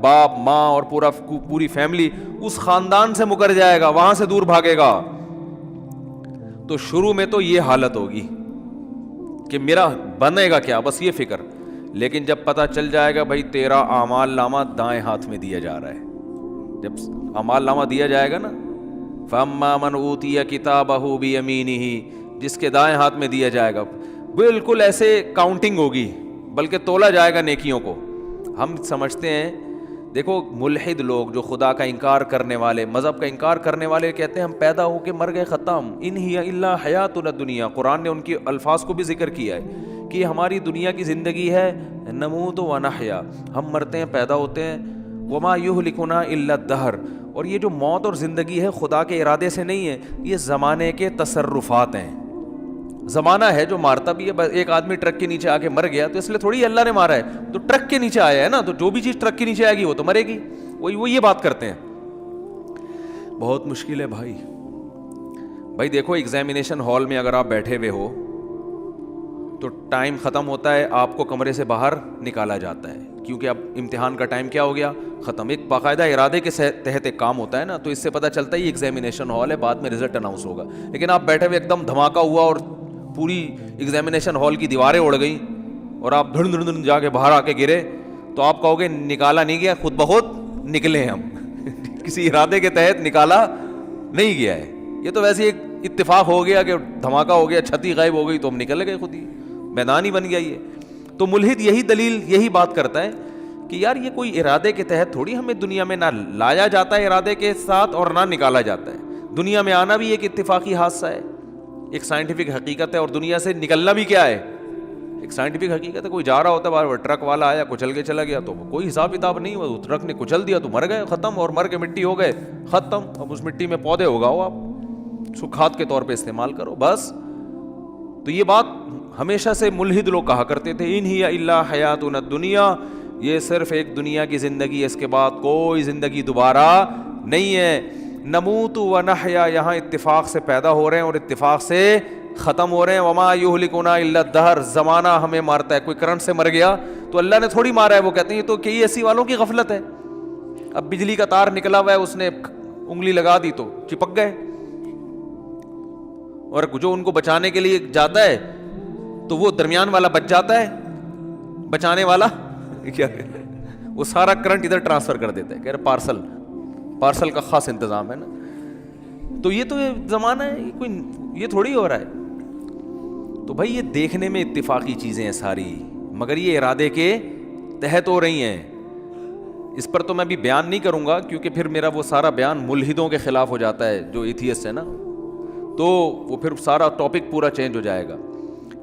باپ ماں اور پوری فیملی اس خاندان سے مکر جائے گا, وہاں سے دور بھاگے گا. تو شروع میں تو یہ حالت ہوگی کہ میرا بنے گا کیا, بس یہ فکر. لیکن جب پتہ چل جائے گا بھائی تیرا اعمال نامہ دائیں ہاتھ میں دیا جا رہا ہے, جب اعمال نامہ دیا جائے گا نا, فَأَمَّا مَنْ أُوتِيَ كِتَابَهُ بِيَمِينِهِ, جس کے دائیں ہاتھ میں دیا جائے گا, بالکل ایسے کاؤنٹنگ ہوگی, بلکہ تولا جائے گا نیکیوں کو. ہم سمجھتے ہیں, دیکھو ملحد لوگ جو خدا کا انکار کرنے والے, مذہب کا انکار کرنے والے کہتے ہیں ہم پیدا ہو کے مر گئے, ختم, ان ہی الا حیاتنا الدنیا. قرآن نے ان کی الفاظ کو بھی ذکر کیا ہے کہ ہماری دنیا کی زندگی ہے, نموت و نحیا, ہم مرتے ہیں پیدا ہوتے ہیں, وما یہلکنا الا الدہر. اور یہ جو موت اور زندگی ہے خدا کے ارادے سے نہیں ہے, یہ زمانے کے تصرفات ہیں. زمانہ ہے جو مارتا بھی ہے. ایک آدمی ٹرک کے نیچے آ کے مر گیا تو اس لیے تھوڑی اللہ نے مارا ہے, تو ٹرک کے نیچے آیا ہے نا, تو جو بھی چیز ٹرک کے نیچے آئے گی وہ تو مرے گی. وہ یہ بات کرتے ہیں. بہت مشکل ہے بھائی دیکھو ایگزامینیشن ہال میں اگر آپ بیٹھے ہوئے ہو تو ٹائم ختم ہوتا ہے, آپ کو کمرے سے باہر نکالا جاتا ہے, کیونکہ اب امتحان کا ٹائم کیا ہو گیا, ختم. ایک باقاعدہ ارادے کے تحت ایک کام ہوتا ہے نا, تو اس سے پتہ چلتا ہے یہ ایگزامینیشن ہال ہے, بعد میں رزلٹ اناؤنس ہوگا. لیکن آپ بیٹھے ہوئے ایک دم دھماکہ ہوا اور پوری ایگزامینیشن ہال کی دیواریں اڑ گئیں اور آپ دھڑ دھڑ جا کے باہر آ کے گرے, تو آپ کہو گے نکالا نہیں گیا, خود بخود نکلے ہم, کسی ارادے کے تحت نکالا نہیں گیا ہے. یہ تو ویسے ایک اتفاق ہو گیا کہ دھماکہ ہو گیا, چھتی غائب ہو گئی تو ہم نکل گئے, خود ہی میدان ہی بن گیا یہ. تو ملحد یہی دلیل, یہی بات کرتا ہے کہ یار یہ کوئی ارادے کے تحت تھوڑی ہمیں دنیا میں نہ لایا جاتا ہے ارادے کے ساتھ, اور نہ نکالا جاتا ہے. دنیا میں آنا بھی ایک اتفاقی حادثہ ہے, ایک سائنٹیفک حقیقت ہے, اور دنیا سے نکلنا بھی کیا ہے, ایک سائنٹیفک حقیقت ہے. کوئی جا رہا ہوتا ہے باہر, ٹرک والا آیا کچل کے چلا گیا, تو کوئی حساب کتاب نہیں ہوا, ٹرک نے کچل دیا تو مر گئے, ختم, اور مر کے مٹی ہو گئے, ختم. اب اس مٹی میں پودے اگاؤ, آپ اس کو کھاد کے طور پہ استعمال کرو, بس. تو یہ بات ہمیشہ سے ملحد لوگ کہا کرتے تھے, ان ہی الا حیاتنا الدنیا, یہ صرف ایک دنیا کی زندگی ہے, اس کے بعد کوئی زندگی دوبارہ نہیں ہے. نموت و نحیا, یہاں اتفاق سے پیدا ہو رہے ہیں اور اتفاق سے ختم ہو رہے ہیں. وما یہلکنا الا الدہر, زمانہ ہمیں مارتا ہے. کوئی کرنٹ سے مر گیا تو اللہ نے تھوڑی مارا ہے, وہ کہتے ہیں یہ تو کئی ایسی والوں کی غفلت ہے. اب بجلی کا تار نکلا ہوا ہے, اس نے انگلی لگا دی تو چپک گئے, اور جو ان کو بچانے کے لیے جاتا ہے تو وہ درمیان والا بچ جاتا ہے, بچانے والا کیا وہ سارا کرنٹ ادھر ٹرانسفر کر دیتا ہے, کہہ رہے پارسل کا خاص انتظام ہے نا. تو یہ تو زمانہ ہے, کوئی یہ تھوڑی ہو رہا ہے. تو بھائی یہ دیکھنے میں اتفاقی چیزیں ہیں ساری, مگر یہ ارادے کے تحت ہو رہی ہیں. اس پر تو میں بھی بیان نہیں کروں گا, کیونکہ پھر میرا وہ سارا بیان ملحدوں کے خلاف ہو جاتا ہے جو ایتھیسٹ ہے نا, تو وہ پھر سارا ٹاپک پورا چینج ہو جائے گا.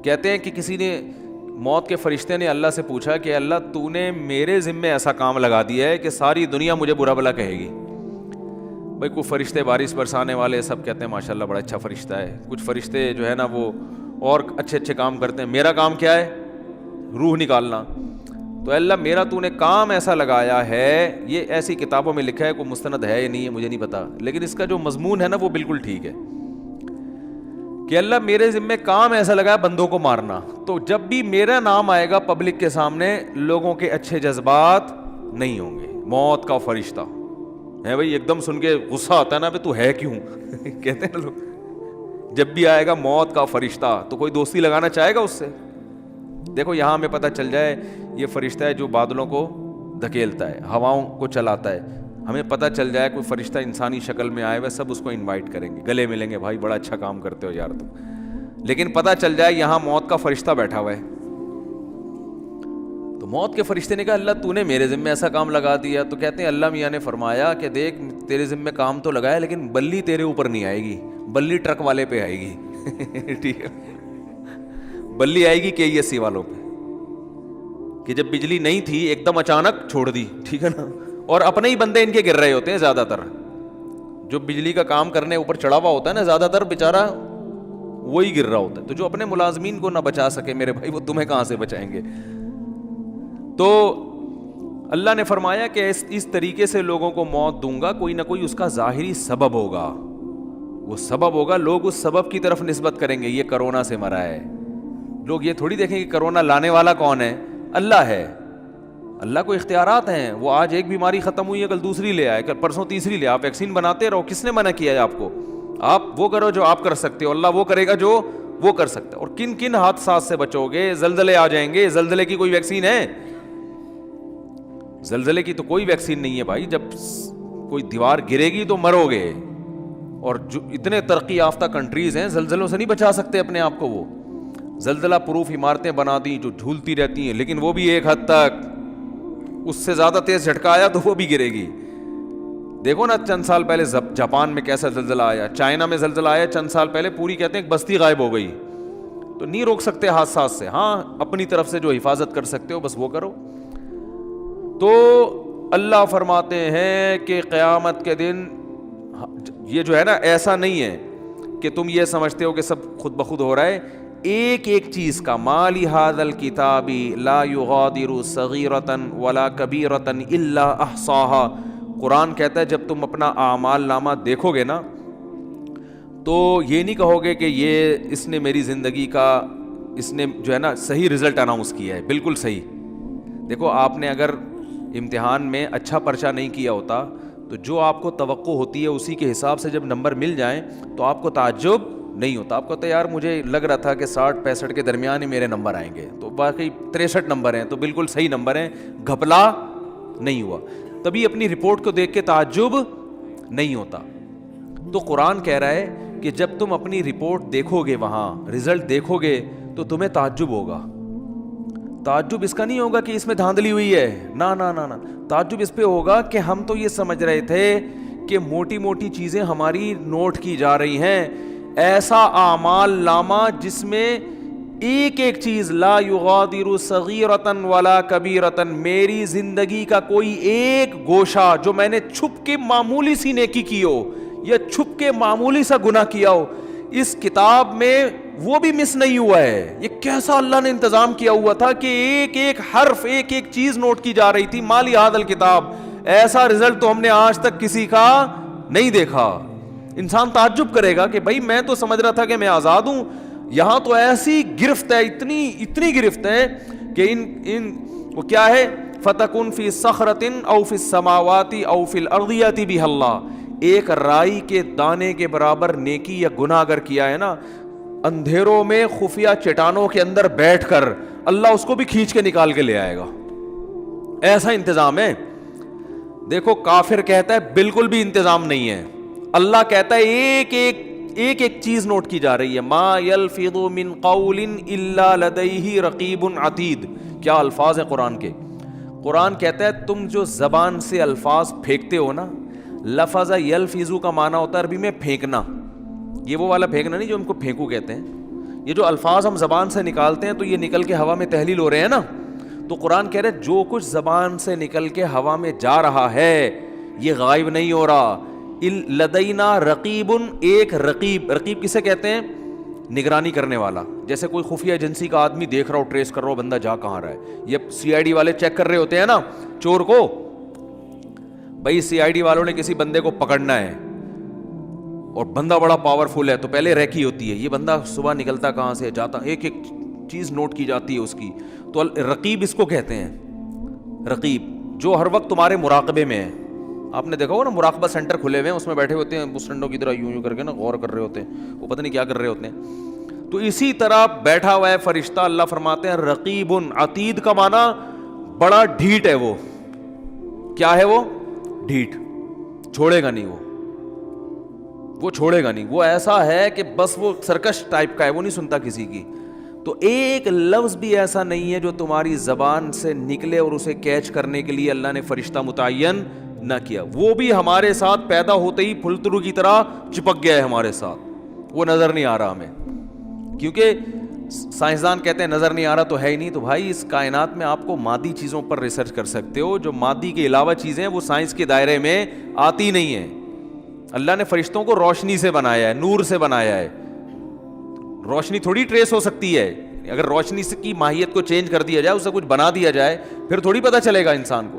کہتے ہیں کہ کسی نے, موت کے فرشتے نے اللہ سے پوچھا کہ اللہ تو نے میرے ذمے ایسا کام لگا دیا ہے کہ ساری دنیا مجھے برا بھلا کہے گی. بھائی کوئی فرشتے بارش برسانے والے سب کہتے ہیں ماشاء اللہ بڑا اچھا فرشتہ ہے, کچھ فرشتے جو ہے نا وہ اور اچھے کام کرتے ہیں. میرا کام کیا ہے, روح نکالنا. تو اللہ میرا تو نے کام ایسا لگایا ہے, یہ ایسی کتابوں میں لکھا ہے, کوئی مستند ہے یا نہیں ہے مجھے نہیں پتا, لیکن اس کا جو مضمون ہے نا وہ بالکل ٹھیک ہے کہ اللہ میرے ذمے کام ایسا لگا ہے بندوں کو مارنا. تو جب بھی میرا نام آئے گا پبلک کے سامنے, لوگوں کے اچھے جذبات نہیں ہوں گے. موت کا فرشتہ ہے بھائی, ایک دم سن کے غصہ آتا ہے نا, تو ہے کیوں کہتے ہیں نا لوگ, جب بھی آئے گا موت کا فرشتہ تو کوئی دوستی لگانا چاہے گا اس سے. دیکھو یہاں ہمیں پتہ چل جائے یہ فرشتہ ہے جو بادلوں کو دھکیلتا ہے, ہواؤں کو چلاتا ہے. ہمیں پتہ چل جائے کوئی فرشتہ انسانی شکل میں آئے ہوئے, سب اس کو انوائٹ کریں گے, گلے ملیں گے, بھائی بڑا اچھا کام کرتے ہو یار تم. لیکن پتہ چل جائے یہاں موت کا فرشتہ بیٹھا ہوا ہے, تو موت کے فرشتے نے کہا اللہ تو نے میرے ذمے ایسا کام لگا دیا. تو کہتے ہیں اللہ میاں نے فرمایا کہ دیکھ تیرے ذمے کام تو لگایا, لیکن بلی تیرے اوپر نہیں آئے گی, بلی ٹرک والے پہ آئے گی. ٹھیک ہے, بلی آئے گی KESC والوں پہ, کہ جب بجلی نہیں تھی ایک دم اچانک چھوڑ دی, ٹھیک ہے نا, اور اپنے ہی بندے ان کے گر رہے ہوتے ہیں زیادہ تر. جو بجلی کا کام کرنے اوپر چڑھا ہوا ہوتا ہے نا, زیادہ تر بیچارہ وہی گر رہا ہوتا ہے. تو جو اپنے ملازمین کو نہ بچا سکے میرے بھائی, وہ تمہیں کہاں سے بچائیں گے. تو اللہ نے فرمایا کہ اس طریقے سے لوگوں کو موت دوں گا, کوئی نہ کوئی اس کا ظاہری سبب ہوگا, وہ سبب ہوگا, لوگ اس سبب کی طرف نسبت کریں گے. یہ کرونا سے مرا ہے, لوگ یہ تھوڑی دیکھیں کہ کرونا لانے والا کون ہے, اللہ ہے. اللہ کو اختیارات ہیں. وہ آج ایک بیماری ختم ہوئی ہے, کل دوسری لے آئے, کل پرسوں تیسری لے. آپ ویکسین بناتے رہو, کس نے منع کیا ہے آپ کو؟ آپ وہ کرو جو آپ کر سکتے ہو, اللہ وہ کرے گا جو وہ کر سکتا ہے. اور کن کن حادثات سے بچو گے؟ زلزلے آ جائیں گے, زلزلے کی کوئی ویکسین ہے؟ زلزلے کی تو کوئی ویکسین نہیں ہے بھائی. جب کوئی دیوار گرے گی تو مرو گے. اور جو اتنے ترقی یافتہ کنٹریز ہیں, زلزلوں سے نہیں بچا سکتے اپنے آپ کو. وہ زلزلہ پروف عمارتیں بنا دی جو جھولتی رہتی ہیں, لیکن وہ بھی ایک حد تک. اس سے زیادہ تیز جھٹکا آیا تو وہ بھی گرے گی. دیکھو نا چند سال پہلے جاپان میں کیسا زلزلہ آیا, چائنا میں زلزلہ آیا چند سال پہلے, پوری کہتے ہیں ایک بستی غائب ہو گئی. تو نہیں روک سکتے حادثات سے. ہاں اپنی طرف سے جو حفاظت کر سکتے ہو بس وہ کرو. تو اللہ فرماتے ہیں کہ قیامت کے دن یہ جو ہے نا, ایسا نہیں ہے کہ تم یہ سمجھتے ہو کہ سب خود بخود ہو رہا ہے. ایک ایک چیز کا, ما لہذا الکتاب لا یغادر صغیرۃ ولا کبیرۃ الا احصاها. قرآن کہتا ہے جب تم اپنا اعمال نامہ دیکھو گے نا تو یہ نہیں کہو گے کہ یہ اس نے میری زندگی کا, اس نے جو ہے نا صحیح رزلٹ اناؤنس کیا ہے, بالکل صحیح. دیکھو آپ نے اگر امتحان میں اچھا پرچہ نہیں کیا ہوتا تو جو آپ کو توقع ہوتی ہے اسی کے حساب سے جب نمبر مل جائیں تو آپ کو تعجب نہیں ہوتا. آپ کو تو یار مجھے لگ رہا تھا کہ 60-65 کے درمیان ہی میرے نمبر آئیں گے, تو باقی 63 نمبر ہیں, تو بالکل صحیح نمبر ہیں, گھپلا نہیں ہوا. تبھی اپنی رپورٹ کو دیکھ کے تعجب نہیں ہوتا. تو قرآن کہہ رہا ہے کہ جب تم اپنی رپورٹ دیکھو گے, وہاں رزلٹ دیکھو گے تو تمہیں تعجب ہوگا. تعجب اس کا نہیں ہوگا کہ اس میں دھاندلی ہوئی ہے, نا نا نا نا. تعجب اس پہ ہوگا کہ ہم تو یہ سمجھ رہے تھے کہ موٹی موٹی چیزیں ہماری نوٹ کی جا رہی ہیں. ایسا اعمال نامہ جس میں ایک ایک چیز, لا یغادر صغیرۃ ولا کبیرۃ, میری زندگی کا کوئی ایک گوشہ جو میں نے چھپ کے معمولی سی نیکی کی ہو یا چھپ کے معمولی سا گناہ کیا ہو, اس کتاب میں وہ بھی مس نہیں ہوا ہے. یہ کیسا اللہ نے انتظام کیا ہوا تھا کہ ایک ایک حرف, ایک ایک چیز نوٹ کی جا رہی تھی. مالی هذا الکتاب, ایسا رزلٹ تو ہم نے آج تک کسی کا نہیں دیکھا. انسان تعجب کرے گا کہ بھائی میں تو سمجھ رہا تھا کہ میں آزاد ہوں, یہاں تو ایسی گرفت ہے, اتنی گرفت ہے کہ ان وہ کیا ہے, فتکن فی صخرۃ او فی السماوات او فی الارض یاتی بہ اللہ. ایک رائی کے دانے کے برابر نیکی یا گناہ اگر کیا ہے نا, اندھیروں میں خفیہ چٹانوں کے اندر بیٹھ کر اللہ اس کو بھی کھینچ کے نکال کے لے آئے گا. ایسا انتظام ہے. دیکھو کافر کہتا ہے بالکل بھی انتظام نہیں ہے. اللہ کہتا ہے ایک ایک چیز نوٹ کی جا رہی ہے. ما یلفظ من قول الا لدیہ رقیب عتید. کیا الفاظ ہیں قرآن کے. قرآن کہتا ہے تم جو زبان سے الفاظ پھینکتے ہو نا, لفظ یلفظ کا معنی ہوتا ہے عربی میں پھینکنا. یہ وہ والا پھینکنا نہیں جو ہم کو پھینکو کہتے ہیں. یہ جو الفاظ ہم زبان سے نکالتے ہیں تو یہ نکل کے ہوا میں تحلیل ہو رہے ہیں نا. تو قرآن کہہ رہے ہے جو کچھ زبان سے نکل کے ہوا میں جا رہا ہے یہ غائب نہیں ہو رہا. لدینا رقیب, ایک رقیب. رقیب کسے کہتے ہیں؟ نگرانی کرنے والا. جیسے کوئی خفیہ ایجنسی کا آدمی دیکھ رہا ہو, ٹریس کر رہا ہو بندہ جا کہاں رہا ہے. یہ CID والے چیک کر رہے ہوتے ہیں نا چور کو. بھائی CID والوں نے کسی بندے کو پکڑنا ہے اور بندہ بڑا پاورفل ہے تو پہلے ریکی ہوتی ہے, یہ بندہ صبح نکلتا کہاں سے جاتا, ایک ایک چیز نوٹ کی جاتی ہے اس کی. تو رقیب اس کو کہتے ہیں. رقیب جو ہر وقت تمہارے مراقبے میں ہے. آپ نے دیکھا ہوگا نا مراقبہ سینٹر کھلے ہوئے ہیں, اس میں بیٹھے ہوتے ہیں بسٹنڈوں کی طرح یوں کر کے نا غور کر رہے ہوتے ہیں, وہ پتہ نہیں کیا کر رہے ہوتے ہیں. تو اسی طرح بیٹھا ہوا ہے فرشتہ. اللہ فرماتے ہیں رقیب عتید کا معنی بڑا ڈھیٹ ہے. وہ کیا ہے؟ وہ ڈھیٹ, چھوڑے گا نہیں, وہ چھوڑے گا نہیں. وہ ایسا ہے کہ بس وہ سرکش ٹائپ کا ہے, وہ نہیں سنتا کسی کی. تو ایک لفظ بھی ایسا نہیں ہے جو تمہاری زبان سے نکلے اور اسے کیچ کرنے کے لیے اللہ نے فرشتہ متعین نہ کیا. وہ بھی ہمارے ساتھ پیدا ہوتے ہی پھلترو کی طرح چپک گیا ہے ہمارے ساتھ. وہ نظر نہیں آ رہا ہمیں, کیونکہ سائنسدان کہتے ہیں نظر نہیں آ رہا تو ہے ہی نہیں. تو بھائی اس کائنات میں آپ کو مادی چیزوں پر ریسرچ کر سکتے ہو, جو مادی کے علاوہ چیزیں وہ سائنس کے دائرے میں آتی نہیں ہیں. اللہ نے فرشتوں کو روشنی سے بنایا ہے, نور سے بنایا ہے. روشنی تھوڑی ٹریس ہو سکتی ہے. اگر روشنی کی ماہیت کو چینج کر دیا جائے, اسے کچھ بنا دیا جائے, پھر تھوڑی پتہ چلے گا انسان کو.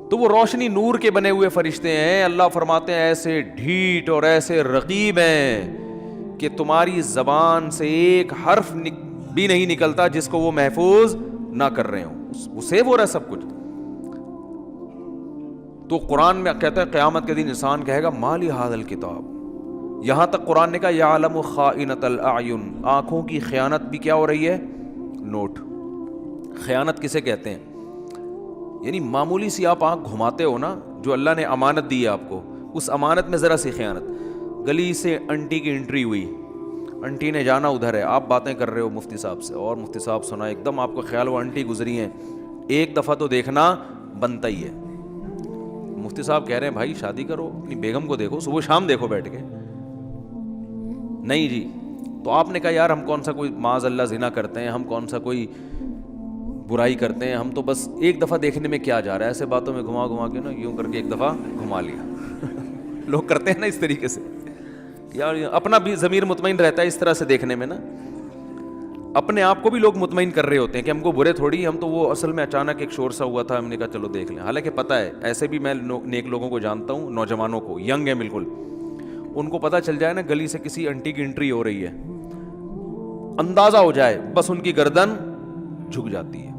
تو وہ روشنی نور کے بنے ہوئے فرشتے ہیں. اللہ فرماتے ہیں ایسے ڈھیٹ اور ایسے رقیب ہیں کہ تمہاری زبان سے ایک حرف بھی نہیں نکلتا جس کو وہ محفوظ نہ کر رہے ہوں, وہ سیو ہو رہا ہے سب کچھ. تو قرآن میں کہتا ہے قیامت کے دن انسان کہے گا مالی ھذا الکتاب. یہاں تک قرآن نے کہا یعلم خائنۃ الاعین, آنکھوں کی خیانت بھی کیا ہو رہی ہے, نوٹ. خیانت کسے کہتے ہیں؟ یعنی معمولی سی آپ آنکھ گھماتے ہو نا, جو اللہ نے امانت دی ہے آپ کو, اس امانت میں ذرا سی خیانت. گلی سے انٹی کی انٹری ہوئی, انٹی نے جانا ادھر ہے, آپ باتیں کر رہے ہو مفتی صاحب سے, اور مفتی صاحب سنا, ایک دم آپ کو خیال ہوا انٹی گزری ہیں, ایک دفعہ تو دیکھنا بنتا ہی ہے. مفتی صاحب کہہ رہے ہیں بھائی شادی کرو, اپنی بیگم کو دیکھو, صبح شام دیکھو بیٹھ کے. نہیں جی, تو آپ نے کہا یار ہم کون سا کوئی معاذ اللہ زنا کرتے ہیں, ہم کون سا کوئی برائی کرتے ہیں, ہم تو بس ایک دفعہ دیکھنے میں کیا جا رہا ہے, ایسے باتوں میں گھما گھما کے نا یوں کر کے ایک دفعہ گھما لیا. لوگ کرتے ہیں نا اس طریقے سے, یار اپنا بھی ضمیر مطمئن رہتا ہے اس طرح سے دیکھنے میں نا, اپنے آپ کو بھی لوگ مطمئن کر رہے ہوتے ہیں کہ ہم کو برے تھوڑی, ہم تو وہ اصل میں اچانک ایک شور سا ہوا تھا, ہم نے کہا چلو دیکھ لیں. حالانکہ پتہ ہے, ایسے بھی میں نیک لوگوں کو جانتا ہوں, نوجوانوں کو, ینگ ہیں بالکل, ان کو پتہ چل جائے نا گلی سے کسی انٹی کی انٹری ہو رہی ہے, اندازہ ہو جائے, بس ان کی گردن جھک جاتی ہے.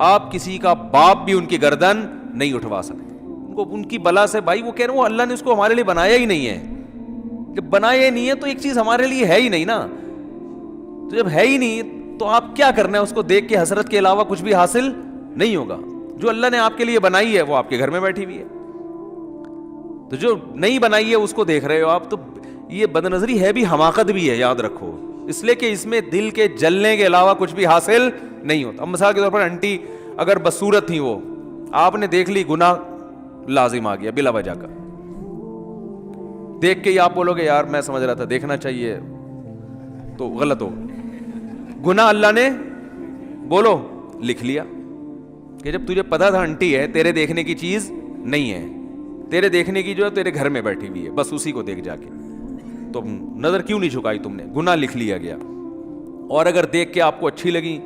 آپ کسی کا باپ بھی ان کی گردن نہیں اٹھوا سکتے. ان کو ان کی بلا سے, بھائی وہ کہہ رہے ہیں وہ اللہ نے اس کو ہمارے لیے بنایا ہی نہیں ہے. جب بنایا ہی نہیں ہے تو ایک چیز ہمارے لیے ہے ہی نہیں نا, تو جب ہے ہی نہیں تو آپ کیا کرنا ہے, اس کو دیکھ کے حسرت کے علاوہ کچھ بھی حاصل نہیں ہوگا. جو اللہ نے آپ کے لیے بنائی ہے وہ آپ کے گھر میں بیٹھی ہوئی ہے, تو جو نہیں بنائی ہے اس کو دیکھ رہے ہو آپ. تو یہ بد نظری ہے بھی, حماقت بھی ہے, یاد رکھو, اس لیے کہ اس میں دل کے جلنے کے علاوہ کچھ بھی حاصل نہیں ہوتا. اب مثال کے طور پر انٹی اگر بدصورت تھی, وہ آپ نے دیکھ لی, گناہ لازم آ گیا بلا وجہ کا. دیکھ کے ہی آپ بولو گے یار میں سمجھ رہا تھا دیکھنا چاہیے, تو غلط ہو. گناہ اللہ نے بولو لکھ لیا کہ جب تجھے پتا تھا انٹی ہے, تیرے دیکھنے کی چیز نہیں ہے, تیرے دیکھنے کی جو ہے تیرے گھر میں بیٹھی ہوئی ہے, بس اسی کو دیکھ جا کے, تو نظر کیوں نہیں جھکائی تم نے, گناہ لکھ لیا گیا. اور اگر دیکھ کے آپ کو اچھی لگی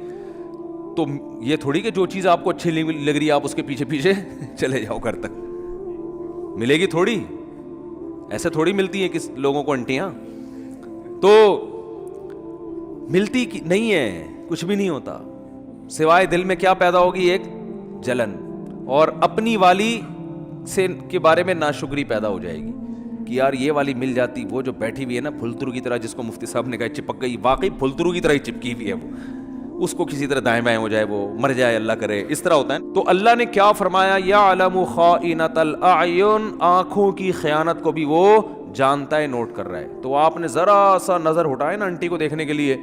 تو یہ تھوڑی کہ جو چیز آپ کو اچھی لگ رہی ہے آپ اس کے پیچھے پیچھے چلے جاؤ گھر تک, ملے گی تھوڑی, ایسے تھوڑی ملتی ہیں کس لوگوں کو انٹیاں, تو ملتی نہیں ہے, کچھ بھی نہیں ہوتا سوائے دل میں کیا پیدا ہوگی, ایک جلن, اور اپنی والی سے کے بارے میں ناشکری پیدا ہو جائے گی کہ یار یہ والی مل جاتی, وہ جو بیٹھی ہوئی ہے نا پھلترو کی طرح, جس کو مفتی صاحب نے کہا چپک گئی, واقعی پھلترو کی طرح ہی چپکی ہوئی ہے وہ, اس کو کسی طرح دائیں بائیں ہو جائے, وہ مر جائے, اللہ کرے, اس طرح ہوتا ہے. تو اللہ نے کیا فرمایا, یعلم خائنۃ الاعین, آنکھوں کی خیانت کو بھی وہ جانتا ہے, نوٹ کر رہا ہے. تو آپ نے ذرا سا نظر ہٹائے نا انٹی کو دیکھنے کے لیے,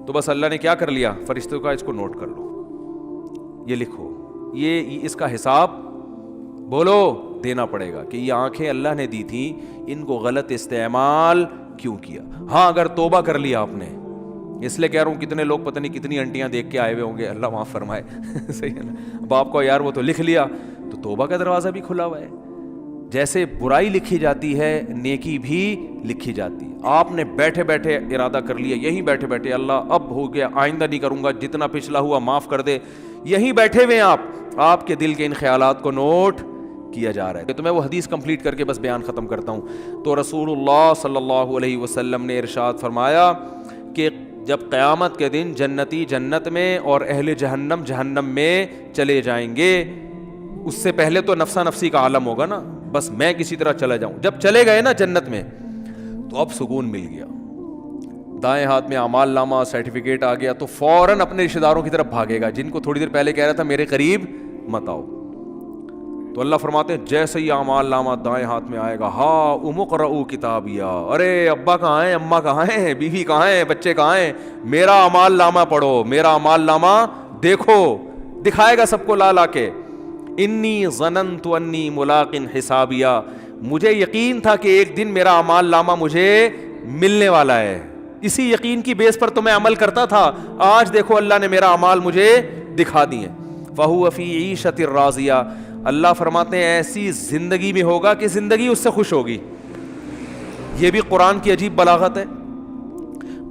تو بس اللہ نے کیا کر لیا, فرشتوں کا اس کو نوٹ کر لو, یہ لکھو, یہ اس کا حساب بولو دینا پڑے گا کہ یہ آنکھیں اللہ نے دی تھیں, ان کو غلط استعمال کیوں کیا. ہاں اگر توبہ کر لیا آپ نے, اس لیے کہہ رہا ہوں کتنے لوگ پتہ نہیں کتنی انٹیاں دیکھ کے آئے ہوئے ہوں گے, اللہ معاف فرمائے. صحیح ہے نا, اب آپ کو یار وہ تو لکھ لیا, تو توبہ کا دروازہ بھی کھلا ہوا ہے. جیسے برائی لکھی جاتی ہے, نیکی بھی لکھی جاتی ہے. آپ نے بیٹھے بیٹھے ارادہ کر لیا, یہیں بیٹھے بیٹھے, اللہ اب ہو گیا, آئندہ نہیں کروں گا, جتنا پچھلا ہوا معاف کر دے, یہیں بیٹھے ہوئے آپ کے دل کے ان خیالات کو نوٹ کیا جا رہا ہے. تو میں وہ حدیث کمپلیٹ کر کے بس بیان ختم کرتا ہوں. تو رسول اللہ صلی اللہ علیہ وسلم نے ارشاد فرمایا کہ جب قیامت کے دن جنتی جنت میں اور اہل جہنم جہنم میں چلے جائیں گے, اس سے پہلے تو نفسا نفسی کا عالم ہوگا نا, بس میں کسی طرح چلا جاؤں. جب چلے گئے نا جنت میں تو اب سکون مل گیا, دائیں ہاتھ میں اعمال نامہ سرٹیفکیٹ آ گیا, تو فوراً اپنے رشتہ داروں کی طرف بھاگے گا جن کو تھوڑی دیر پہلے کہہ رہا تھا میرے قریب مت آؤ. تو اللہ فرماتے ہیں جیسے ہی اعمال نامہ دائیں ہاتھ میں آئے گا, ہا امقرؤ کتابیا, ارے ابا کہاں ہیں, اماں کہاں ہیں, بیوی کہاں ہیں, بچے کہاں ہیں, میرا اعمال نامہ پڑھو, میرا اعمال نامہ دیکھو, دکھائے گا سب کو لا لا کے. انی ظننت انی ملاق حسابیا, مجھے یقین تھا کہ ایک دن میرا اعمال نامہ مجھے ملنے والا ہے, اسی یقین کی بیس پر تو میں عمل کرتا تھا, آج دیکھو اللہ نے میرا اعمال مجھے دکھا دیے. فہو فی عیشۃ راضیہ, اللہ فرماتے ہیں ایسی زندگی میں ہوگا کہ زندگی اس سے خوش ہوگی. یہ بھی قرآن کی عجیب بلاغت ہے.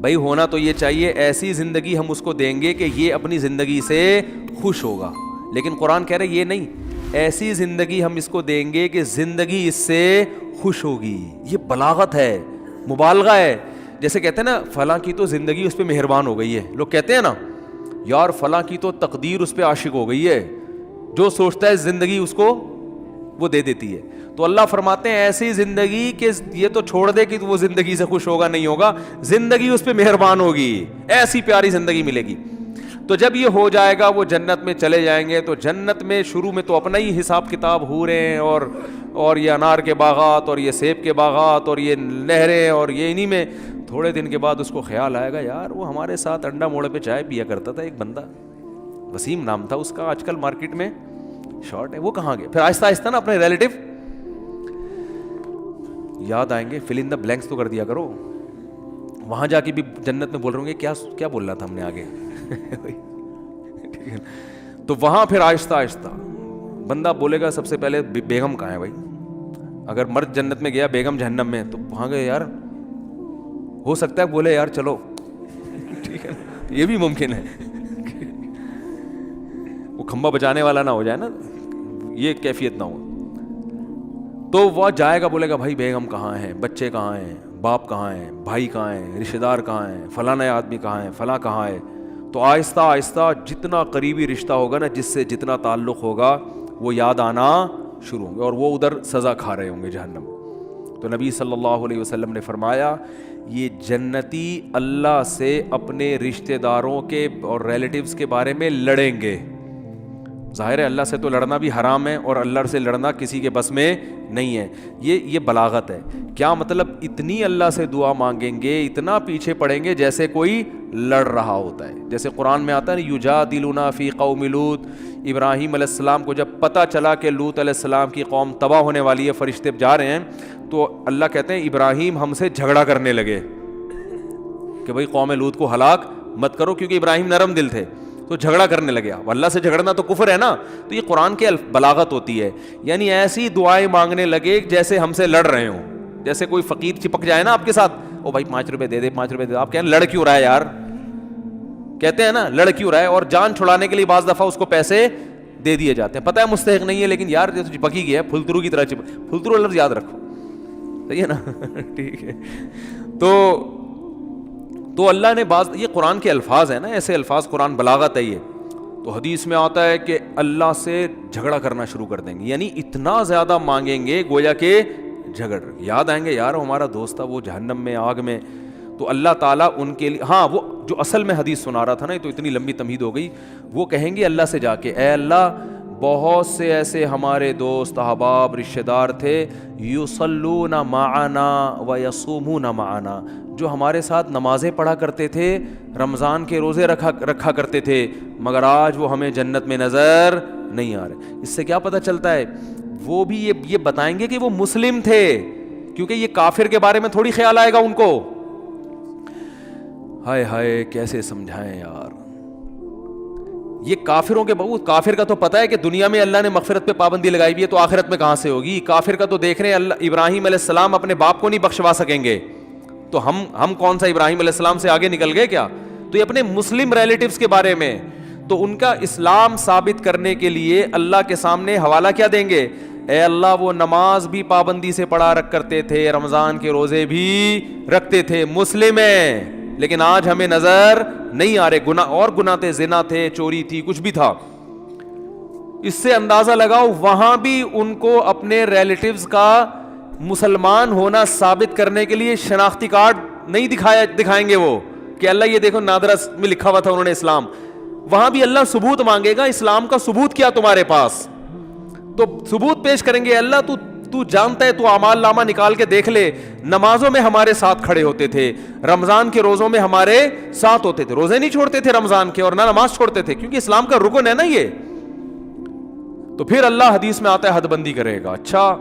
بھائی ہونا تو یہ چاہیے ایسی زندگی ہم اس کو دیں گے کہ یہ اپنی زندگی سے خوش ہوگا, لیکن قرآن کہہ رہے یہ نہیں, ایسی زندگی ہم اس کو دیں گے کہ زندگی اس سے خوش ہوگی. یہ بلاغت ہے, مبالغہ ہے. جیسے کہتے ہیں نا فلاں کی تو زندگی اس پہ مہربان ہو گئی ہے, لوگ کہتے ہیں نا, یار فلاں کی تو تقدیر اس پہ عاشق ہو گئی ہے, جو سوچتا ہے زندگی اس کو وہ دے دیتی ہے. تو اللہ فرماتے ہیں ایسی زندگی کہ یہ تو چھوڑ دے کہ وہ زندگی سے خوش ہوگا نہیں ہوگا, زندگی اس پہ مہربان ہوگی, ایسی پیاری زندگی ملے گی. تو جب یہ ہو جائے گا وہ جنت میں چلے جائیں گے. تو جنت میں شروع میں تو اپنا ہی حساب کتاب ہو رہے ہیں, اور یہ انار کے باغات اور یہ سیب کے باغات اور یہ نہریں اور یہ انہی میں. تھوڑے دن کے بعد اس کو خیال آئے گا یار وہ ہمارے ساتھ انڈا موڑے پہ چائے پیا کرتا تھا ایک بندہ, وسیم نام تھا اس کا, آج کل مارکیٹ میں شارٹ ہے, وہ کہاں گئے. پھر آہستہ آہستہ نا اپنے ریلیٹو یاد آئیں گے, فل ان دا بلینکس تو کر دیا کرو. وہاں جا کے بھی جنت میں بول رہے ہوں گے کیا بول رہا تھا ہم نے آگے. تو وہاں پھر آہستہ آہستہ بندہ بولے گا سب سے پہلے بیگم کہاں ہے بھائی. اگر مرد جنت میں گیا بیگم جہنم میں, تو وہاں گئے یار ہو سکتا ہے بولے یار چلو, ٹھیک ہے یہ بھی ممکن ہے, وہ کھمبا بچانے والا نہ ہو جائے نا, یہ کیفیت نہ ہو. تو وہ جائے گا بولے گا بھائی بیگم کہاں ہے, بچے کہاں ہیں, باپ کہاں ہیں, بھائی کہاں ہیں, رشتہ دار کہاں ہیں, فلانا آدمی کہاں ہے, فلاں کہاں ہے. تو آہستہ آہستہ جتنا قریبی رشتہ ہوگا نا, جس سے جتنا تعلق ہوگا وہ یاد آنا شروع ہوں گے, اور وہ ادھر سزا کھا رہے ہوں گے جہنم. تو نبی صلی اللہ علیہ وسلم نے فرمایا یہ جنتی اللہ سے اپنے رشتہ داروں کے اور ریلیٹیوز کے بارے میں لڑیں گے. ظاہر ہے اللہ سے تو لڑنا بھی حرام ہے, اور اللہ سے لڑنا کسی کے بس میں نہیں ہے. یہ بلاغت ہے. کیا مطلب, اتنی اللہ سے دعا مانگیں گے, اتنا پیچھے پڑیں گے جیسے کوئی لڑ رہا ہوتا ہے. جیسے قرآن میں آتا ہے یجادلونا فی قوم لوط, ابراہیم علیہ السلام کو جب پتہ چلا کہ لوط علیہ السلام کی قوم تباہ ہونے والی ہے, فرشتے جا رہے ہیں, تو اللہ کہتے ہیں ابراہیم ہم سے جھگڑا کرنے لگے کہ بھئی قوم لوط کو ہلاک مت کرو, کیونکہ ابراہیم نرم دل تھے. تو جھگڑا کرنے لگے. اب اللہ سے جھگڑنا تو کفر ہے نا. تو یہ قرآن کی بلاغت ہوتی ہے, یعنی ایسی دعائیں مانگنے لگے جیسے ہم سے لڑ رہے ہوں. جیسے کوئی فقیر چپک جائے نا آپ کے ساتھ, او بھائی 5 روپے دے دے, 5 روپے دے دے, آپ کہیں لڑ کیوں رہا ہے یار, کہتے ہیں نا لڑ کیوں رہا ہے, اور جان چھڑانے کے لیے بعض دفعہ اس کو پیسے دے دیے جاتے ہیں. پتہ ہے مستحق نہیں ہے, لیکن یار جو چپک ہی گیا, پھلترو کی طرح پھلترو لفظ یاد رکھو, صحیح ہے نا. ٹھیک ہے. تو اللہ نے یہ قرآن کے الفاظ ہیں نا, ایسے الفاظ, قرآن بلاغت ہے یہ. تو حدیث میں آتا ہے کہ اللہ سے جھگڑا کرنا شروع کر دیں گے, یعنی اتنا زیادہ مانگیں گے گویا کہ جھگڑ. یاد آئیں گے یار ہمارا دوست تھا وہ جہنم میں, آگ میں. تو اللہ تعالیٰ ان کے لیے, ہاں وہ جو اصل میں حدیث سنا رہا تھا نا, یہ تو اتنی لمبی تمہید ہو گئی, وہ کہیں گے اللہ سے جا کے اے اللہ بہت سے ایسے ہمارے دوست احباب رشتہ دار تھے, یصلون معنا ویصومون معنا, جو ہمارے ساتھ نمازیں پڑھا کرتے تھے, رمضان کے روزے رکھا کرتے تھے, مگر آج وہ ہمیں جنت میں نظر نہیں آ رہے. اس سے کیا پتہ چلتا ہے, وہ بھی یہ بتائیں گے کہ وہ مسلم تھے, کیونکہ یہ کافر کے بارے میں تھوڑی خیال آئے گا ان کو. ہائے ہائے کیسے سمجھائیں یار, یہ کافروں کے بہت, کافر کا تو پتہ ہے کہ دنیا میں اللہ نے مغفرت پہ پابندی لگائی ہوئی ہے, تو آخرت میں کہاں سے ہوگی. کافر کا تو دیکھ رہے ہیں اللہ ابراہیم علیہ السلام اپنے باپ کو نہیں بخشوا سکیں گے, تو ہم کون سا ابراہیم علیہ السلام سے آگے نکل گئے کیا. تو یہ اپنے مسلم ریلیٹیوز کے بارے میں, تو ان کا اسلام ثابت کرنے کے لیے اللہ کے سامنے حوالہ کیا دیں گے, اے اللہ وہ نماز بھی پابندی سے پڑھا کرتے تھے, رمضان کے روزے بھی رکھتے تھے, مسلم ہیں, لیکن آج ہمیں نظر نہیں آ رہے. گناہ تھے, زنا تھے, چوری تھی, کچھ بھی تھا. اس سے اندازہ لگاؤ وہاں بھی ان کو اپنے ریلیٹیوز کا مسلمان ہونا ثابت کرنے کے لیے شناختی کارڈ نہیں دکھائیں گے وہ, کہ اللہ یہ دیکھو نادرا میں لکھا ہوا تھا انہوں نے اسلام. وہاں بھی اللہ ثبوت مانگے گا, اسلام کا ثبوت کیا تمہارے پاس, تو ثبوت پیش کریں گے. اللہ تو جانتا ہے, تو اعمال نامہ نکال کے دیکھ لے, نمازوں میں ہمارے ساتھ کھڑے ہوتے تھے, رمضان کے روزوں میں ہمارے ساتھ ہوتے تھے, روزے نہیں چھوڑتے تھے رمضان کے, اور نہ نماز چھوڑتے تھے, کیونکہ اسلام کا رکن ہے نا یہ. تو پھر اللہ حدیث میں آتا ہے حد بندی کرے گا. اچھا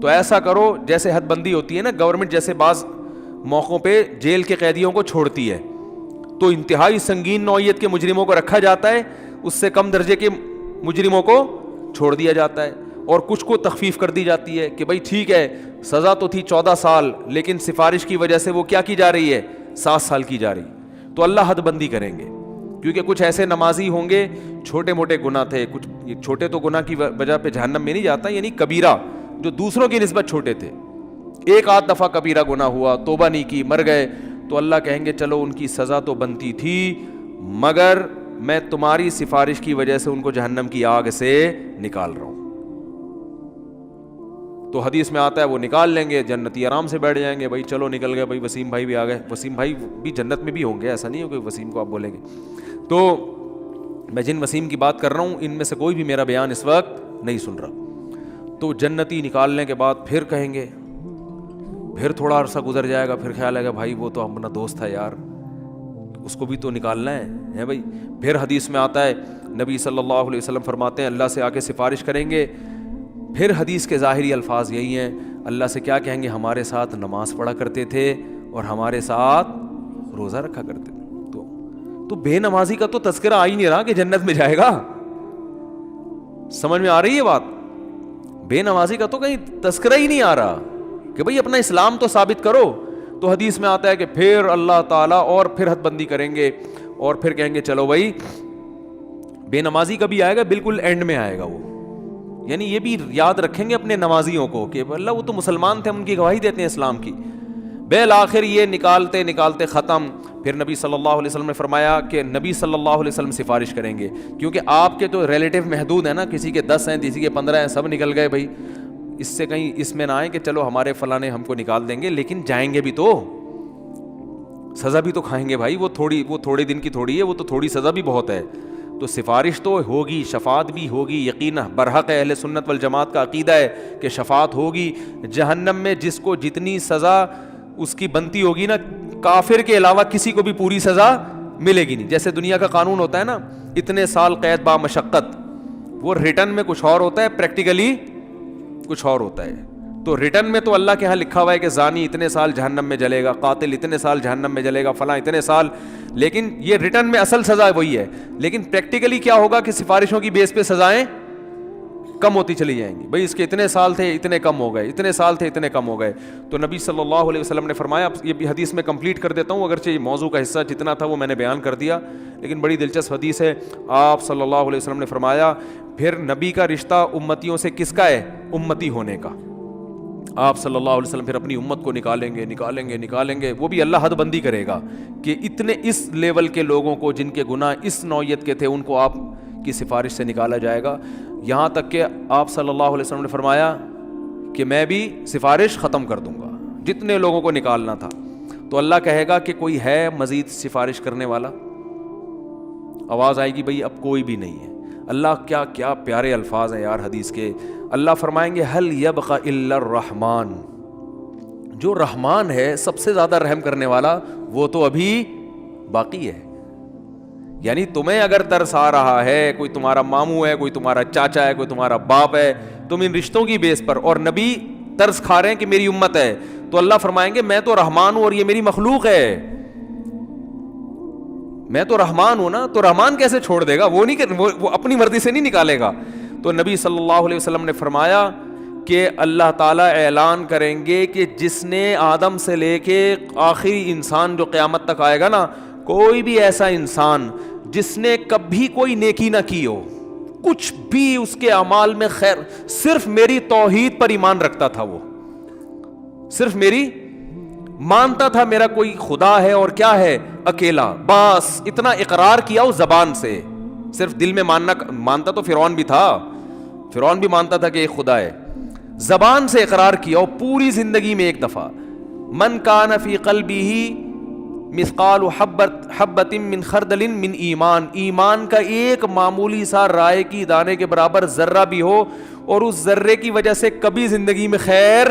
تو ایسا کرو, جیسے حد بندی ہوتی ہے نا, گورنمنٹ جیسے بعض موقعوں پہ جیل کے قیدیوں کو چھوڑتی ہے, تو انتہائی سنگین نوعیت کے مجرموں کو رکھا جاتا ہے, اس سے کم درجے کے مجرموں کو چھوڑ دیا جاتا ہے, اور کچھ کو تخفیف کر دی جاتی ہے کہ بھائی ٹھیک ہے سزا تو تھی 14 سال, لیکن سفارش کی وجہ سے وہ کیا کی جا رہی ہے, 7 سال کی جا رہی. تو اللہ حد بندی کریں گے, کیونکہ کچھ ایسے نمازی ہوں گے چھوٹے موٹے گناہ تھے, کچھ چھوٹے تو گناہ کی وجہ پہ جہنم میں نہیں جاتا, یعنی کبیرہ جو دوسروں کی نسبت چھوٹے تھے, ایک آدھ دفعہ کبیرہ گناہ ہوا, توبہ نہیں کی, مر گئے, تو اللہ کہیں گے چلو ان کی سزا تو بنتی تھی, مگر میں تمہاری سفارش کی وجہ سے ان کو جہنم کی آگ سے نکال رہا ہوں. تو حدیث میں آتا ہے وہ نکال لیں گے, جنتی آرام سے بیٹھ جائیں گے, بھائی چلو نکل گئے, بھائی وسیم بھائی بھی آ گئے. وسیم بھائی بھی جنت میں بھی ہوں گے, ایسا نہیں ہے کہ وسیم کو آپ بولیں گے. تو میں جن وسیم کی بات کر رہا ہوں ان میں سے کوئی بھی میرا بیان اس وقت نہیں سن رہا. تو جنتی نکالنے کے بعد پھر کہیں گے, پھر تھوڑا عرصہ گزر جائے گا, پھر خیال آئے گا بھائی وہ تو اپنا دوست تھا یار, اس کو بھی تو نکالنا ہے بھائی. پھر حدیث میں آتا ہے نبی صلی اللہ علیہ وسلم فرماتے ہیں اللہ سے آ کے سفارش کریں گے. پھر حدیث کے ظاہری الفاظ یہی ہیں, اللہ سے کیا کہیں گے, ہمارے ساتھ نماز پڑھا کرتے تھے اور ہمارے ساتھ روزہ رکھا کرتے تھے. تو بے نمازی کا تو تذکرہ آ ہی نہیں رہا کہ جنت میں جائے گا. سمجھ میں آ رہی ہے بات؟ بے نمازی کا تو کہیں تذکرہ ہی نہیں آ رہا کہ بھئی اپنا اسلام تو ثابت کرو. تو حدیث میں آتا ہے کہ پھر اللہ تعالیٰ اور پھر حد بندی کریں گے اور پھر کہیں گے چلو بھائی, بے نمازی کا بھی آئے گا, بالکل اینڈ میں آئے گا وہ. یعنی یہ بھی یاد رکھیں گے اپنے نمازیوں کو کہ اللہ وہ تو مسلمان تھے, ہم ان کی گواہی دیتے ہیں اسلام کی. بالآخر یہ نکالتے نکالتے ختم. پھر نبی صلی اللہ علیہ وسلم نے فرمایا کہ نبی صلی اللہ علیہ وسلم سفارش کریں گے, کیونکہ آپ کے تو ریلیٹیو محدود ہیں نا, کسی کے 10 ہیں, کسی کے 15 ہیں, سب نکل گئے بھائی. اس سے کہیں اس میں نہ آئے کہ چلو ہمارے فلاں نے ہم کو نکال دیں گے, لیکن جائیں گے بھی تو سزا بھی تو کھائیں گے بھائی. وہ تھوڑے دن کی تھوڑی ہے, وہ تو تھوڑی سزا بھی بہت ہے. تو سفارش تو ہوگی, شفاعت بھی ہوگی, یقینا برحق اہل سنت والجماعت کا عقیدہ ہے کہ شفاعت ہوگی. جہنم میں جس کو جتنی سزا اس کی بنتی ہوگی نا, کافر کے علاوہ کسی کو بھی پوری سزا ملے گی نہیں. جیسے دنیا کا قانون ہوتا ہے نا, اتنے سال قید با مشقت, وہ ریٹرن میں کچھ اور ہوتا ہے, پریکٹیکلی کچھ اور ہوتا ہے. تو ریٹرن میں تو اللہ کے ہاں لکھا ہوا ہے کہ زانی اتنے سال جہنم میں جلے گا, قاتل اتنے سال جہنم میں جلے گا, فلاں اتنے سال, لیکن یہ ریٹرن میں اصل سزا وہی ہے. لیکن پریکٹیکلی کیا ہوگا کہ سفارشوں کی بیس پہ سزائیں کم ہوتی چلی جائیں گی. بھائی اس کے اتنے سال تھے اتنے کم ہو گئے, اتنے سال تھے اتنے کم ہو گئے. تو نبی صلی اللہ علیہ وسلم نے فرمایا, یہ بھی حدیث میں کمپلیٹ کر دیتا ہوں, اگرچہ یہ موضوع کا حصہ جتنا تھا وہ میں نے بیان کر دیا, لیکن بڑی دلچسپ حدیث ہے. آپ صلی اللہ علیہ وسلم نے فرمایا پھر نبی کا رشتہ امتیوں سے کس کا ہے؟ امتی ہونے کا. آپ صلی اللہ علیہ وسلم پھر اپنی امت کو نکالیں گے. وہ بھی اللہ حد بندی کرے گا کہ اتنے اس لیول کے لوگوں کو جن کے گناہ اس نوعیت کے تھے ان کو آپ کی سفارش سے نکالا جائے گا. یہاں تک کہ آپ صلی اللہ علیہ وسلم نے فرمایا کہ میں بھی سفارش ختم کر دوں گا, جتنے لوگوں کو نکالنا تھا. تو اللہ کہے گا کہ کوئی ہے مزید سفارش کرنے والا؟ آواز آئے گی بھئی اب کوئی بھی نہیں ہے. اللہ کیا پیارے الفاظ ہیں یار حدیث کے. اللہ فرمائیں گے هل يبقى الا الرحمن, جو رحمان ہے سب سے زیادہ رحم کرنے والا وہ تو ابھی باقی ہے. یعنی تمہیں اگر ترس آ رہا ہے, کوئی تمہارا ماموں ہے, کوئی تمہارا چاچا ہے, کوئی تمہارا باپ ہے, تم ان رشتوں کی بیس پر, اور نبی ترس کھا رہے ہیں کہ میری امت ہے, تو اللہ فرمائیں گے میں تو رحمان ہوں اور یہ میری مخلوق ہے. میں تو رحمان ہوں نا, تو رحمان کیسے چھوڑ دے گا؟ وہ اپنی مرضی سے نہیں نکالے گا. تو نبی صلی اللہ علیہ وسلم نے فرمایا کہ اللہ تعالیٰ اعلان کریں گے کہ جس نے آدم سے لے کے آخری انسان جو قیامت تک آئے گا نا, کوئی بھی ایسا انسان جس نے کبھی کوئی نیکی نہ کی ہو, کچھ بھی اس کے اعمال میں خیر, صرف میری توحید پر ایمان رکھتا تھا, وہ صرف میری مانتا تھا میرا کوئی خدا ہے اور کیا ہے اکیلا, بس اتنا اقرار کیا اس زبان سے, صرف دل میں مانتا تو فرعون بھی تھا, فرعون بھی مانتا تھا کہ ایک خدا ہے, زبان سے اقرار کیا اور پوری زندگی میں ایک دفعہ. من کان فی قلبہ مثقال حبۃ من خردل من ایمان, ایمان کا ایک معمولی سا رائے کی دانے کے برابر ذرہ بھی ہو اور اس ذرے کی وجہ سے کبھی زندگی میں خیر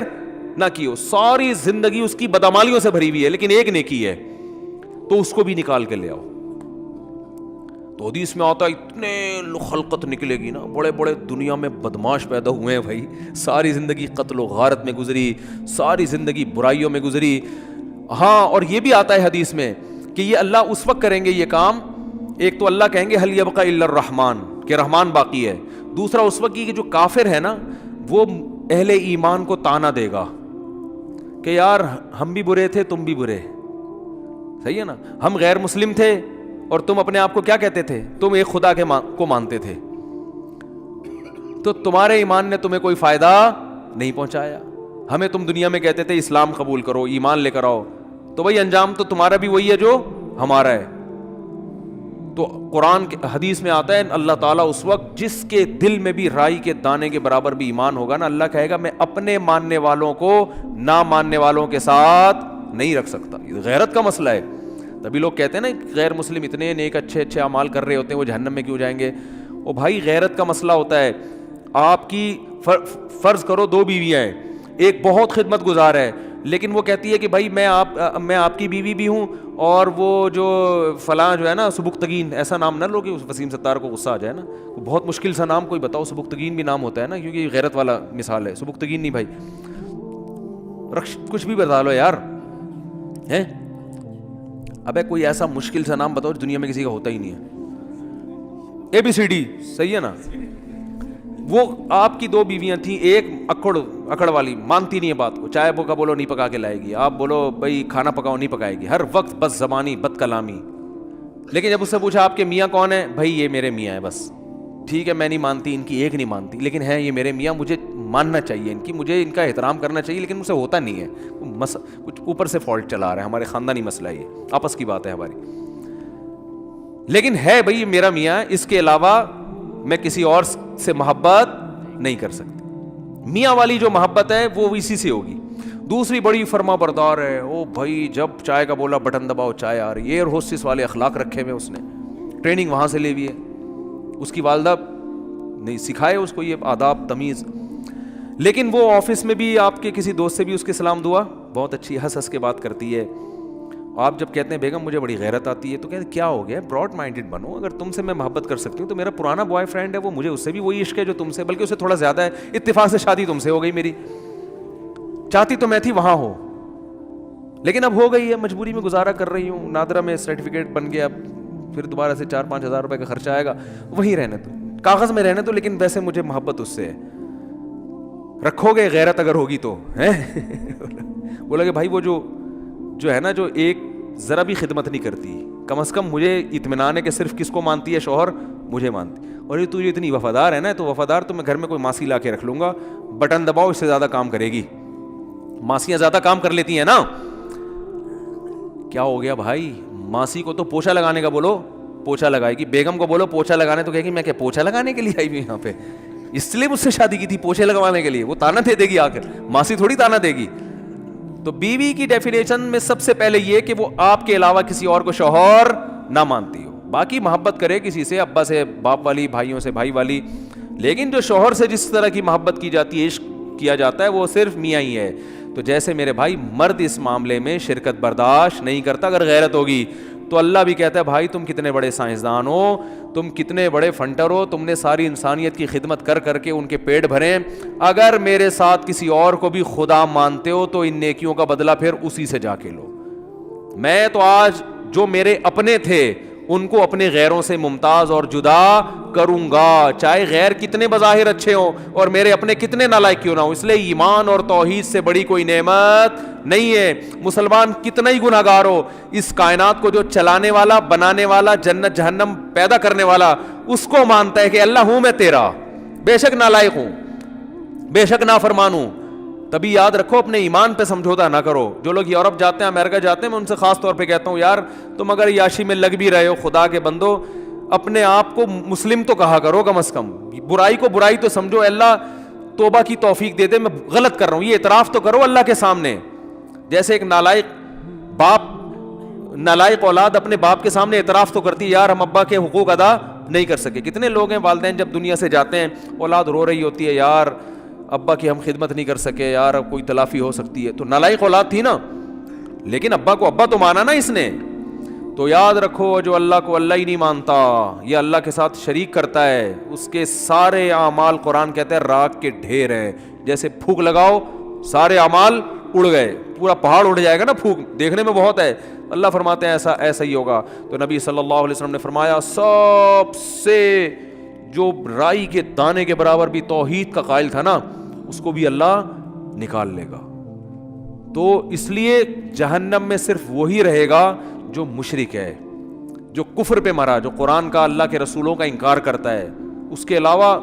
نہ کی ہو, ساری زندگی اس کی بدعمالیوں سے بھری ہوئی ہے لیکن ایک نیکی ہے, تو اس کو بھی نکال کے لے آؤ. تو حدیث میں آتا ہے اتنے خلقت نکلے گی نا, بڑے بڑے دنیا میں بدماش پیدا ہوئے ہیں بھائی, ساری زندگی قتل و غارت میں گزری, ساری زندگی برائیوں میں گزری. ہاں, اور یہ بھی آتا ہے حدیث میں کہ یہ اللہ اس وقت کریں گے یہ کام, ایک تو اللہ کہیں گے هل يبقى الا الرحمن, کہ رحمان باقی ہے. دوسرا اس وقت کہ جو کافر ہے نا وہ اہل ایمان کو تانا دے گا کہ یار ہم بھی برے تھے تم بھی برے, صحیح ہے نا, ہم غیر مسلم تھے اور تم اپنے آپ کو کیا کہتے تھے, تم ایک خدا کو مانتے تھے, تو تمہارے ایمان نے تمہیں کوئی فائدہ نہیں پہنچایا. ہمیں تم دنیا میں کہتے تھے اسلام قبول کرو, ایمان لے کر آؤ, تو بھائی انجام تو تمہارا بھی وہی ہے جو ہمارا ہے. تو قرآن کے حدیث میں آتا ہے اللہ تعالیٰ اس وقت جس کے دل میں بھی رائی کے دانے کے برابر بھی ایمان ہوگا نا, اللہ کہے گا میں اپنے ماننے والوں کو نہ ماننے والوں کے ساتھ نہیں رکھ سکتا. یہ غیرت کا مسئلہ ہے. تبھی لوگ کہتے ہیں نا غیر مسلم اتنے نیک اچھے اچھے اعمال کر رہے ہوتے ہیں, وہ جہنم میں کیوں جائیں گے؟ او بھائی غیرت کا مسئلہ ہوتا ہے. آپ کی فرض کرو 2 بیویاں ہیں, ایک بہت خدمت گزار ہے لیکن وہ کہتی ہے کہ بھائی میں آپ کی بیوی بھی ہوں, اور وہ جو فلاں جو ہے نا سبکتگین, ایسا نام نہ لو کہ وسیم ستار کو غصہ آ جائے نا, بہت مشکل سا نام کوئی بتاؤ, سبکتگین بھی نام ہوتا ہے نا کیونکہ یہ غیرت والا مثال ہے. سبکتگین نہیں بھائی, کچھ بھی بتا لو یار ہیں. ابے کوئی ایسا مشکل سا نام بتاؤ دنیا میں کسی کا ہوتا ہی نہیں ہے. ABCD صحیح ہے نا. وہ آپ کی 2 بیویاں تھیں, ایک اکڑ والی, مانتی نہیں ہے بات کو, چائے کا بولو نہیں پکا کے لائے گی, آپ بولو بھائی کھانا پکاؤ نہیں پکائے گی, ہر وقت بس زبانی بد کلامی. لیکن جب اس سے پوچھا آپ کے میاں کون ہیں, بھائی یہ میرے میاں ہیں بس, ٹھیک ہے میں نہیں مانتی, ان کی ایک نہیں مانتی, لیکن ہے یہ میرے میاں, مجھے ماننا چاہیے ان کی, مجھے ان کا احترام کرنا چاہیے, لیکن مجھ سے ہوتا نہیں ہے, کچھ اوپر سے فالٹ چلا رہا ہے, ہمارے خاندانی مسئلہ ہے, یہ آپس کی بات ہے ہماری. لیکن ہے بھائی یہ میرا میاں, اس کے علاوہ میں کسی اور سے محبت نہیں کر سکتی. میاں والی جو محبت ہے وہ اسی سے ہوگی. دوسری بڑی فرما بردار ہے, او بھائی جب چائے کا بولا بٹن دباؤ چائے آ رہی ہے, ایئر ہوسٹس والے اخلاق رکھے ہوئے, اس نے ٹریننگ وہاں سے لے ہوئی ہے, اس کی والدہ نہیں سکھائے اس کو یہ آداب تمیز. لیکن وہ آفس میں بھی آپ کے کسی دوست سے بھی اس کے سلام دعا بہت اچھی ہنس ہنس کے بات کرتی ہے. آپ جب کہتے ہیں بیگم مجھے بڑی غیرت آتی ہے, تو کہتے ہیں کیا ہو گیا, براڈ مائنڈڈ بنو, اگر تم سے میں محبت کر سکتی ہوں تو میرا پرانا بوائے فرینڈ ہے وہ, مجھے اس سے بھی وہی عشق ہے جو تم سے, بلکہ اسے تھوڑا زیادہ ہے, اتفاق سے شادی تم سے ہو گئی میری, چاہتی تو میں تھی وہاں ہو لیکن اب ہو گئی ہے, مجبوری میں گزارا کر رہی ہوں, نادرا میں سرٹیفکیٹ بن گیا, اب پھر دوبارہ سے 4-5 ہزار روپے کا خرچہ آئے گا, وہیں رہنے تو کاغذ میں رہنے تو, لیکن ویسے مجھے محبت اس سے ہے. رکھو گے غیرت اگر ہوگی تو ہے. بولا کہ بھائی وہ جو ہے نا جو ایک ذرا بھی خدمت نہیں کرتی, کم از کم مجھے اطمینان ہے کہ صرف کس کو مانتی ہے, شوہر مجھے مانتی, اور یہ تو اتنی وفادار ہے نا, تو وفادار تو میں گھر میں کوئی ماسی لا کے رکھ لوں گا, بٹن دباؤ اس سے زیادہ کام کرے گی. ماسیاں زیادہ کام کر لیتی ہیں نا. کیا ہو گیا بھائی, ماسی کو تو پوچھا لگانے کا بولو پوچھا لگائے گی, بیگم کو بولو پوچھا لگانے, تو کہے گی میں کیا پوچھا لگانے کے لیے آئی ہوئی یہاں پہ, اس لیے مجھ سے شادی کی تھی پوچھے لگوانے کے لیے. وہ تانا دے گی آ کر, ماسی تھوڑی تانا دے گی. تو بیوی کی ڈیفینیشن میں سب سے پہلے یہ کہ وہ آپ کے علاوہ کسی اور کو شوہر نہ مانتی ہو. باقی محبت کرے کسی سے, ابا سے باپ والی, بھائیوں سے بھائی والی, لیکن جو شوہر سے جس طرح کی محبت کی جاتی ہے, عشق کیا جاتا ہے, وہ صرف میاں ہی ہے. تو جیسے میرے بھائی مرد اس معاملے میں شرکت برداشت نہیں کرتا اگر غیرت ہوگی, تو اللہ بھی کہتا ہے بھائی تم کتنے بڑے سائنسدان ہو, تم کتنے بڑے فنٹر ہو, تم نے ساری انسانیت کی خدمت کر کر کے ان کے پیٹ بھرے, اگر میرے ساتھ کسی اور کو بھی خدا مانتے ہو تو ان نیکیوں کا بدلہ پھر اسی سے جا کے لو. میں تو آج جو میرے اپنے تھے ان کو اپنے غیروں سے ممتاز اور جدا کروں گا, چاہے غیر کتنے بظاہر اچھے ہوں اور میرے اپنے کتنے نالائق کیوں نہ ہوں. اس لیے ایمان اور توحید سے بڑی کوئی نعمت نہیں ہے. مسلمان کتنا ہی گناہگار ہو, اس کائنات کو جو چلانے والا, بنانے والا, جنت جہنم پیدا کرنے والا, اس کو مانتا ہے کہ اللہ ہوں میں تیرا, بے شک نالائق ہوں, بے شک نافرمان ہوں. تبھی یاد رکھو اپنے ایمان پہ سمجھوتا نہ کرو. جو لوگ یورپ جاتے ہیں, امریکہ جاتے ہیں, میں ان سے خاص طور پہ کہتا ہوں یار تم اگر یاشی میں لگ بھی رہے ہو, خدا کے بندو اپنے آپ کو مسلم تو کہا کرو کم از کم, برائی کو برائی تو سمجھو, اللہ توبہ کی توفیق دے دے, میں غلط کر رہا ہوں یہ اعتراف تو کرو اللہ کے سامنے. جیسے ایک نالائق باپ, نالائق اولاد اپنے باپ کے سامنے اعتراف تو کرتی ہے یار ہم ابا کے حقوق ادا نہیں کر سکے. کتنے لوگ ہیں والدین جب دنیا سے جاتے ہیں اولاد رو رہی ہوتی ہے یار ابا کی ہم خدمت نہیں کر سکے, یار اب کوئی تلافی ہو سکتی ہے. تو نالائق اولاد تھی نا, لیکن ابا کو ابا تو مانا نا اس نے. تو یاد رکھو جو اللہ کو اللہ ہی نہیں مانتا, یہ اللہ کے ساتھ شریک کرتا ہے, اس کے سارے اعمال قرآن کہتا ہے راک کے ڈھیر ہیں. جیسے پھونک لگاؤ سارے اعمال اڑ گئے, پورا پہاڑ اڑ جائے گا نا, پھونک دیکھنے میں بہت ہے, اللہ فرماتے ہیں ایسا ہی ہوگا. تو نبی صلی اللہ علیہ وسلم نے فرمایا سب سے جو رائی کے دانے کے برابر بھی توحید کا قائل تھا نا, اس کو بھی اللہ نکال لے گا. تو اس لیے جہنم میں صرف وہی رہے گا جو مشرک ہے, جو کفر پہ مرا, جو قرآن کا اللہ کے رسولوں کا انکار کرتا ہے. اس کے علاوہ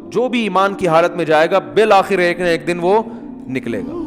جو بھی ایمان کی حالت میں جائے گا بالآخر ایک نہ ایک دن وہ نکلے گا.